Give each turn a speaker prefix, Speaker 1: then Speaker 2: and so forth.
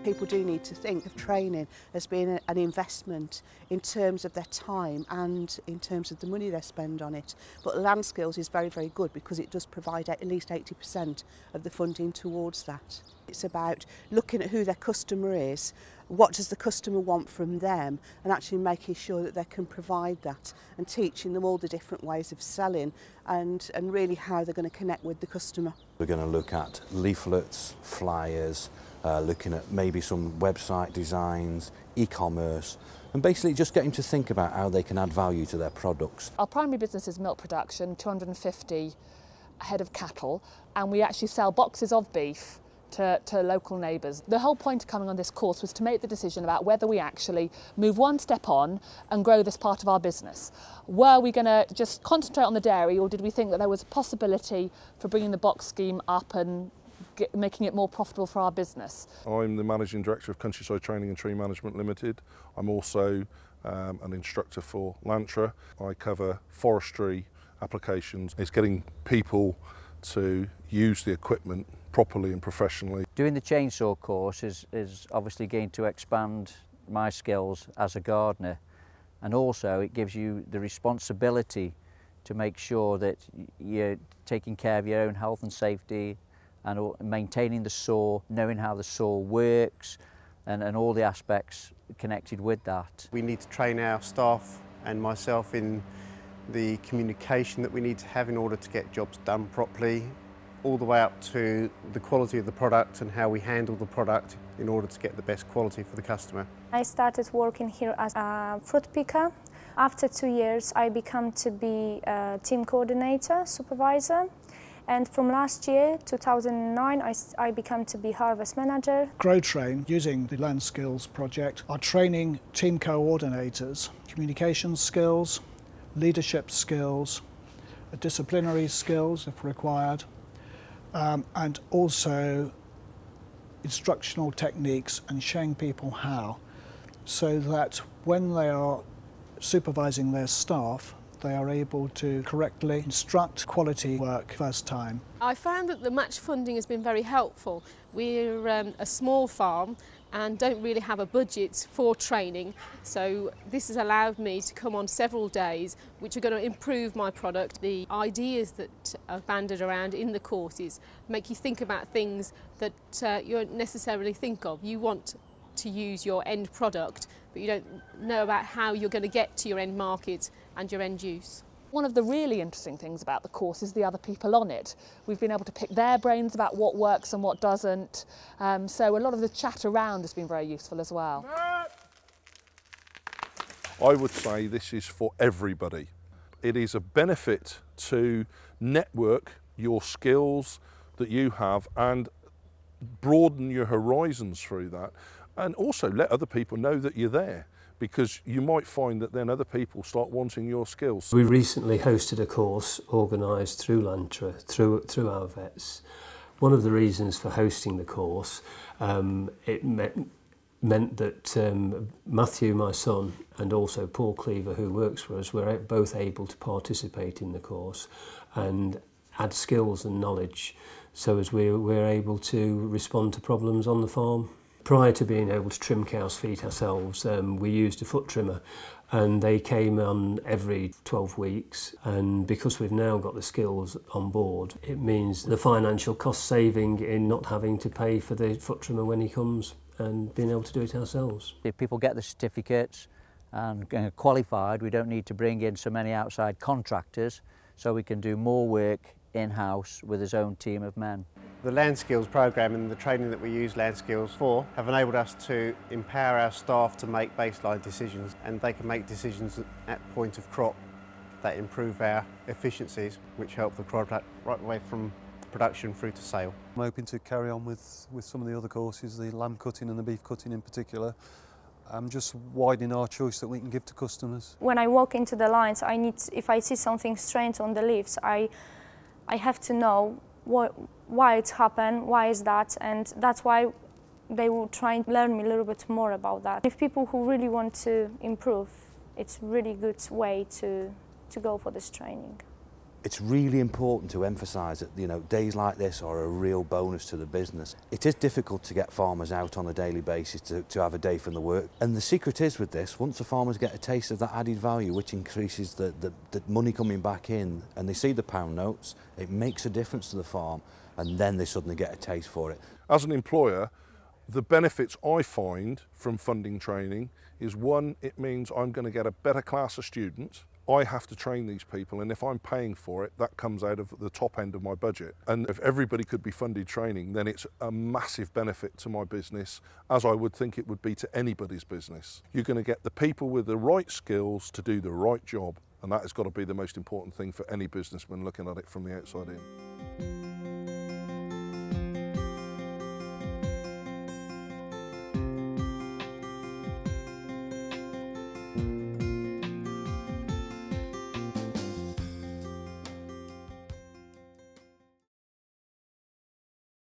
Speaker 1: People do need to think of training as being an investment in terms of their time and in terms of the money they spend on it. But LandSkills is very, very good because it does provide at least 80% of the funding towards that. It's about looking at who their customer is, what does the customer want from them, and actually making sure that they can provide that and teaching them all the different ways of selling and really how they're going to connect with the customer.
Speaker 2: We're going to look at leaflets, flyers, looking at maybe some website designs, e-commerce, and basically just getting to think about how they can add value to their products.
Speaker 3: Our primary business is milk production, 250 head of cattle, and we actually sell boxes of beef to local neighbours. The whole point of coming on this course was to make the decision about whether we actually move one step on and grow this part of our business. Were we going to just concentrate on the dairy, or did we think that there was a possibility for bringing the box scheme up and making it more profitable for our business?
Speaker 4: I'm the Managing Director of Countryside Training and Tree Management Limited. I'm also an instructor for LANTRA. I cover forestry applications. It's getting people to use the equipment properly and professionally.
Speaker 5: Doing the chainsaw course is obviously going to expand my skills as a gardener, and also it gives you the responsibility to make sure that you're taking care of your own health and safety and maintaining the saw, knowing how the saw works and all the aspects connected with that.
Speaker 6: We need to train our staff and myself in the communication that we need to have in order to get jobs done properly, all the way up to the quality of the product and how we handle the product in order to get the best quality for the customer.
Speaker 7: I started working here as a fruit picker. After 2 years I became to be a team coordinator, supervisor, and from last year, 2009, I became to be harvest manager.
Speaker 8: GrowTrain, using the LandSkills project, are training team coordinators, communication skills, leadership skills, disciplinary skills if required, and also instructional techniques and showing people how, so that when they are supervising their staff, they are able to correctly instruct quality work first time.
Speaker 9: I found that the match funding has been very helpful. We're a small farm and don't really have a budget for training, so this has allowed me to come on several days which are going to improve my product. The ideas that are banded around in the courses make you think about things that you don't necessarily think of. You want to use your end product, but you don't know about how you're going to get to your end market and your end use.
Speaker 3: One of the really interesting things about the course is the other people on it. We've been able to pick their brains about what works and what doesn't, so a lot of the chat around has been very useful as well.
Speaker 4: I would say this is for everybody. It is a benefit to network your skills that you have and broaden your horizons through that, and also let other people know that you're there, because you might find that then other people start wanting your skills.
Speaker 10: We recently hosted a course organised through LANTRA, through our vets. One of the reasons for hosting the course, it meant that Matthew, my son, and also Paul Cleaver, who works for us, were both able to participate in the course and add skills and knowledge, so as we're able to respond to problems on the farm. Prior to being able to trim cows' feet ourselves, we used a foot trimmer, and they came on every 12 weeks. And because we've now got the skills on board, it means the financial cost saving in not having to pay for the foot trimmer when he comes and being able to do it ourselves.
Speaker 5: If people get the certificates and qualified, we don't need to bring in so many outside contractors, so we can do more work in-house with his own team of men.
Speaker 6: The LandSkills program and the training that we use LandSkills for have enabled us to empower our staff to make baseline decisions, and they can make decisions at point of crop that improve our efficiencies, which help the product right away from production through to sale.
Speaker 11: I'm hoping to carry on with some of the other courses, the lamb cutting and the beef cutting in particular. I'm just widening our choice that we can give to customers.
Speaker 7: When I walk into the lines, if I see something strange on the leaves, I have to know why it's happened, why is that, and that's why they will try and learn me a little bit more about that. If people who really want to improve, it's a really good way to go for this training.
Speaker 2: It's really important to emphasise that, you know, days like this are a real bonus to the business. It is difficult to get farmers out on a daily basis to have a day from the work. And the secret is with this, once the farmers get a taste of that added value, which increases the money coming back in, and they see the pound notes, it makes a difference to the farm, and then they suddenly get a taste for it.
Speaker 4: As an employer, the benefits I find from funding training is, one, it means I'm going to get a better class of students. I have to train these people, and if I'm paying for it, that comes out of the top end of my budget. And if everybody could be funded training, then it's a massive benefit to my business, as I would think it would be to anybody's business. You're going to get the people with the right skills to do the right job, and that has got to be the most important thing for any businessman looking at it from the outside in.